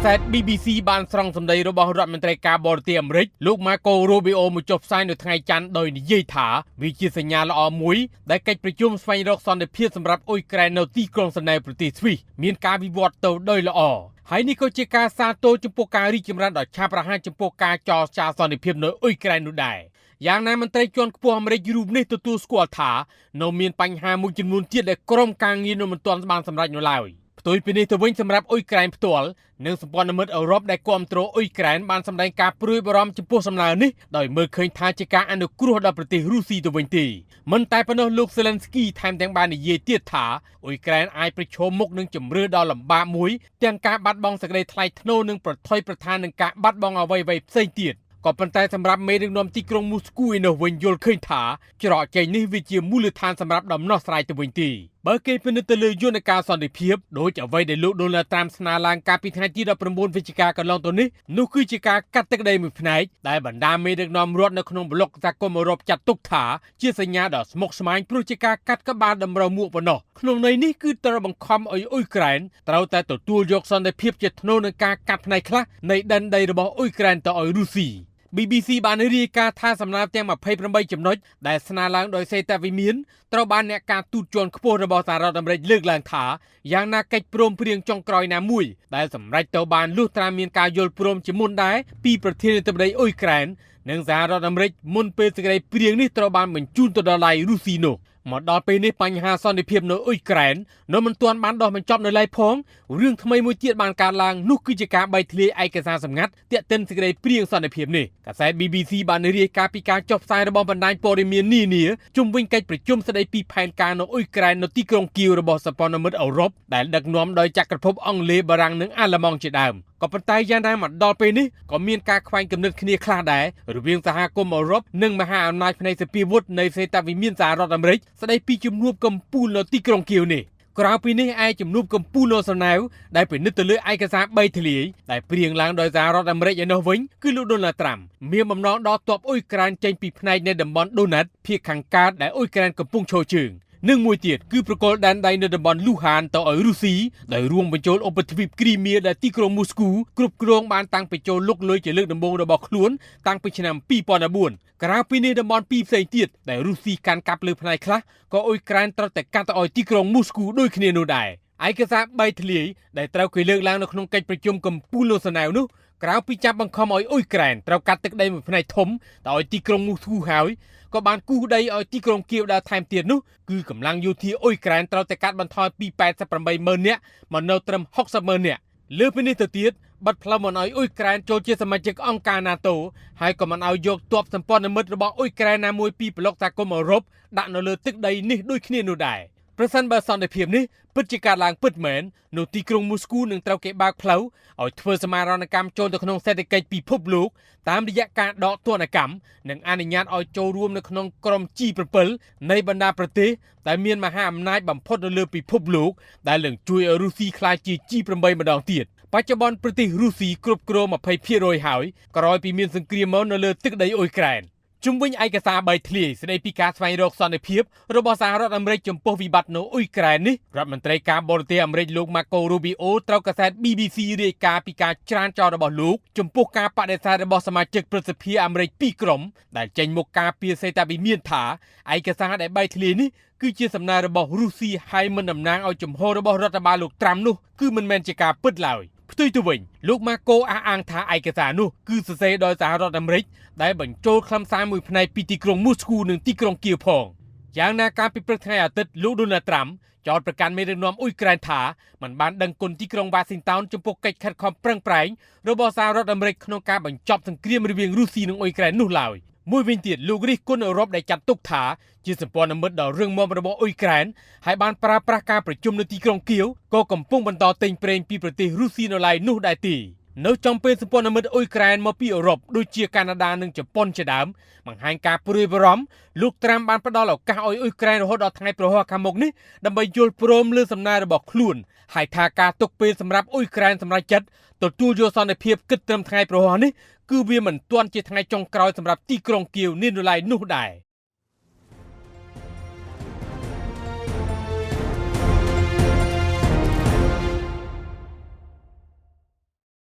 សេត BBC បានស្រង់សម្ដីរបស់រដ្ឋមន្ត្រីការបរទេសអាមេរិកលោក Marco Rubio មកចុះផ្សាយនៅថ្ងៃច័ន្ទដោយនិយាយថាវាជាសញ្ញាល្អមួយដែលកិច្ចប្រជុំស្វែងរកសន្តិភាពសម្រាប់អ៊ុយក្រែននៅទីក្រុងហ្សឺណែវប្រទេសស្វីសមានការវិវត្តទៅដោយល្អហើយនេះក៏ជាការសាទរចំពោះការរីកចម្រើនដ៏ឆាប់រហ័សចំពោះការចរចាសន្តិភាពនៅអ៊ុយក្រែននោះដែរយ៉ាងណាមន្ត្រីជាន់ខ្ពស់អាមេរិករូបនេះទទួលស្គាល់ថានៅមានបញ្ហាមួយចំនួនទៀតដែលក្រុមការងារនៅមិនទាន់បានសម្រេចនៅឡើយផ្ទុយពីនេះទៅវិញសម្រាប់អ៊ុយក្រែនផ្ទាល់និងសម្ព័ន្ធមិត្តអឺរ៉ុបដែលគ្រប់គ្រងអ៊ុយក្រែនបានសម្ដែងការព្រួយបារម្ភចំពោះសំណើនេះដោយមើលឃើញថាជាការអនុគ្រោះដល់ប្រទេសរុស្ស៊ីទៅវិញទេមិនតែប៉ុណ្ណោះលោក Zelensky ថែមទាំងបាននិយាយទៀតថាអ៊ុយក្រែនអាចប្រឈមមុខនឹងជំរឿដ៏លំបាកមួយទាំងការបាត់បង់សេចក្តីថ្លៃថ្នូរនិងប្រថុយប្រថាននឹងការបាត់បង់អ្វីៗផ្សេងទៀតក៏ប៉ុន្តែសម្រាប់មេដឹកនាំទីក្រុងមូស្គូឯនោះវិញយល់ឃើញថាច្រកចេញនេះវាជាមូលដ្ឋានសម្រាប់ដំណោះស្រាយទៅវិញទេបើគេពិនិត្យទៅលើយន្តការសន្តិភាពដោយអ្វីដែលលោក Donald Trump ស្នើឡើងកាលពីថ្ងៃទី19វិច្ឆិកាកន្លងទៅនេះនោះគឺជាការកាត់ទឹកដីមួយផ្នែកដែលបណ្ដាមេដឹកនាំរដ្ឋនៅក្នុងប្លុកសហគមន៍អឺរ៉ុបចាត់ទុកថាជាសញ្ញាដ៏ស្មុគស្មាញព្រោះជាការកាត់ក្បាលតម្រូវមួកប៉ុណ្ណោះក្នុងន័យនេះគឺត្រូវបង្ខំឲ្យអ៊ុយក្រែនត្រូវតែទទួលយកសន្តិភាពជាថ្នូរនឹងការកាត់ផ្នែកខ្លះនៃដែនដីរបស់អ៊ុយក្រែនទៅឲ្យរុស្ស៊ីBBC បានរាយការណ៍ថាសំណើទាំង28ចំណុចដែលស្នើឡើងដោយសេតាវិមានត្រូវបានអ្នកការទូតជាន់ខ្ពស់របស់សហរដ្ឋអាមេរិកលើកឡើងថាយ៉ាងណាកិច្ចព្រមព្រៀងចុងក្រោយណាមួយដែលសម្រេចទៅបានលុះត្រាមានការយល់ព្រមជាមុនដែរពីប្រធានាធិបតីអ៊ុយក្រែននិងសហរដ្ឋអាមេរិកមុនពេលសេចក្តីព្រៀងនេះត្រូវបានបញ្ជូនទៅដល់ដៃរុស្ស៊ីនោះមកដល់ពេលនេះបញ្ហាសន្តិភាពនៅអ៊ុយក្រែននៅមិនទាន់បានដោះបញ្ចប់នៅឡើយផងរឿងថ្មីមួយទៀតបានកើតឡើងនោះគឺជាការបែកធ្លាយឯកសារសម្ងាត់ទាក់ទិនសេចក្តីព្រៀងសន្តិភាពនេះកាសែត BBC បានរាយការណ៍ពីការចុះផ្សាយរបស់បណ្ដាញព័ត៌មាននានាជុំវិញកិច្ចប្រជុំស្តីពីផែនការនៅអ៊ុយក្រែននៅទីក្រុងគៀវរបស់សម្ព័ន្ធមិត្តអឺរ៉ុបដែលដឹកនាំដោយចក្រភពអង់គ្លេសបារាំងនិងអាល្លឺម៉ង់ជាដើមក៏ប៉ុន្តែយ៉ាងណាមកដល់ពេលនេះក៏មានការខ្វែងគំនិតគ្នាខ្លះដែររវាងសហគមន៍អឺរ៉ុបនិងមហាអំណាចផ្នែកសពាវុធនៃសេតាវិមានសហរដ្ឋអាមេរិកស្ដីពីជំនួបកំពូលនៅទីក្រុងគៀវនេះក្រៅពីនេះឯជំនួបកំពូលនៅសណែវដែលពិនិត្យទៅលើឯកសារ3ធ្លាយដែលព្រៀងឡើងដោយសហរដ្ឋអាមេរិកឯនោះវិញគឺលោក Donald Trump មានបំណងដកទ័ពអ៊ុយក្រែនចេញពីផ្នែកនៃតំបន់ Donetsk ភាគខាងកើតដែលអ៊ុយក្រែនកំពុងឈរជើងនិងមួយទៀតគឺប្រកល់ដែនដីនៅតំបន់លូហានទៅឲ្យរុស្ស៊ីដោយរួមបញ្ចូលឧបទ្វីបគ្រីមៀដែលទីក្រុងមូស្គូគ្រប់គ្រងបានតាំងពីចូលលុកលុយជាលើកដំបូងរបស់ខ្លួនតាំងពីឆ្នាំ2014ក្រៅពីនេះតំបន់ពីរផ្សេងទៀតដែលរុស្ស៊ីកាន់កាប់លើផ្នែកខ្លះក៏អ៊ុយក្រែនត្រូវតែកាត់ទៅឲ្យទីក្រុងមូស្គូដូចគ្នានោះដែរឯកសារ3ធ្លាយដែលត្រូវគេលើកឡើងនៅក្នុងកិច្ចប្រជុំកំពូលនៅសណែវនោះក្រៅពីចាប់បង្ខំឲ្យអ៊ុយក្រែនត្រូវកាត់ទឹកដីមួយផ្នែកធំទៅឲ្យទីក្រុងមូស្គូហើយក៏បានគូសដីឲ្យទីក្រុងគៀវដែរថែមទៀតនោះគឺកម្លាំងយោធាអ៊ុយក្រែនត្រូវតែកាត់បន្ថយពី88,000នាក់មកនៅត្រឹម60,000នាក់លើពីនេះទៅទៀតបាត់ផ្លូវមិនឲ្យអ៊ុយក្រែនចូលជាសមាជិកអង្គការ NATO ហើយក៏មិនឲ្យយកទ័ពសម្ព័ន្ធមិត្តរបស់អ៊ុយក្រែនណាមួយពីប្លុកសហគមន៍អឺរ៉ុបដាក់នៅលើទឹកដីនេះដូចគ្នានោះដែរប្រសិនបើសន្តិភាពនេះពិតជាកើតឡើងពិតមែននៅទីក្រុងមូស្គូនឹងត្រូវគេបើកផ្លូវឲ្យធ្វើសមាហរណកម្មចូលទៅក្នុងសេដ្ឋកិច្ចពិភពលោកតាមរយៈការដកទណ្ឌកម្មនិងអនុញ្ញាតឲ្យចូលរួមនៅក្នុងក្រុម G7 នៃបណ្ដាប្រទេសដែលមានមហាអំណាចបំផុតនៅលើពិភពលោកដែលនឹងជួយឲ្យរុស្ស៊ីក្លាយជា G8 ម្ដងទៀតបច្ចុប្បន្នប្រទេសរុស្ស៊ីគ្រប់គ្រង 20% ហើយក្រោយពីមានសង្គ្រាមមកនៅលើទឹកដីអ៊ុយក្រែនជុំវិញឯកសារ3ធ្លាយស្ដីពីការស្វែងរកសន្តិភាពរបស់សហរដ្ឋអាមេរិកចំពោះវិបត្តិនៅអ៊ុយក្រែននេះរដ្ឋមន្ត្រីការបរទេសអាមេរិកលោក Marco Rubio ត្រូវកាសែត BBC រាយការណ៍ពីការច្រានចោលរបស់លោកចំពោះការបដិសេធរបស់សមាជិកព្រឹទ្ធសភាអាមេរិក2ក្រុមដែលចេញមុខការពារសេតាវិមានថាឯកសារដែល3ធ្លាយនេះគឺជាសំណើរបស់រុស្ស៊ីហើយមិនតំណាងឲ្យជំហររបស់រដ្ឋបាលលោកត្រាំនោះគឺមិនមែនជាការពិតឡើយផ្ទុយទៅវិញលោកម៉ាកូអះអាងថាឯកសារនោះគឺសរសេរដោយសហរដ្ឋអាមេរិកដែលបញ្ចូលខ្លឹមសារមួយផ្នែកពីទីក្រុងមូស្គូនិងទីក្រុងគៀវផងយ៉ាងណាកាលពីព្រឹកថ្ងៃអាទិត្យលោក Donald Trump ចោទប្រកាន់មេដឹកនាំអ៊ុយក្រែនថាមិនបានដឹងគុណទីក្រុង Washington ចំពោះកិច្ចខិតខំប្រឹងប្រែងរបស់សហរដ្ឋអាមេរិកក្នុងការបញ្ចប់សង្គ្រាមរវាងរុស្ស៊ីនិងអ៊ុយក្រែននោះឡើយមួយវិញទៀតលោករិះគន់អឺរ៉ុបដែលចាត់ទុកថាជាសម្ព័ន្ធមិត្តដ៏រឹងមាំរបស់អ៊ុយក្រែនហើយបានប្រើប្រាស់ការប្រជុំនៅទីក្រុងគៀវក៏កំពុងបន្តទិញប្រេងពីប្រទេសរុស្ស៊ីនៅឡើយនោះដែរទេនៅចំពេលសម្ព័ន្ធមិត្តអ៊ុយក្រែនមកពីអឺរ៉ុបដូចជាកាណាដានិងជប៉ុនជាដើមបង្ហាញការព្រួយបារម្ភលោកត្រាំបានផ្ដល់ឱកាសឲ្យអ៊ុយក្រែនរហូតដល់ថ្ងៃប្រហ័សខាងមុខនេះដើម្បីយល់ព្រមលើសំណើរបស់ខ្លួនហើយថាការទុកពេលសម្រាប់អ៊ុយក្រែនសម្រាប់ចិត្តទទួលយកសន្តិភាពគិតត្រឹមថ្ងៃប្រហ័សនេះគឺវាមិនទាន់ជាថ្ងៃចុងក្រោយសម្រាប់ទីក្រុងគៀវនេះនៅឡើយនោះដែរ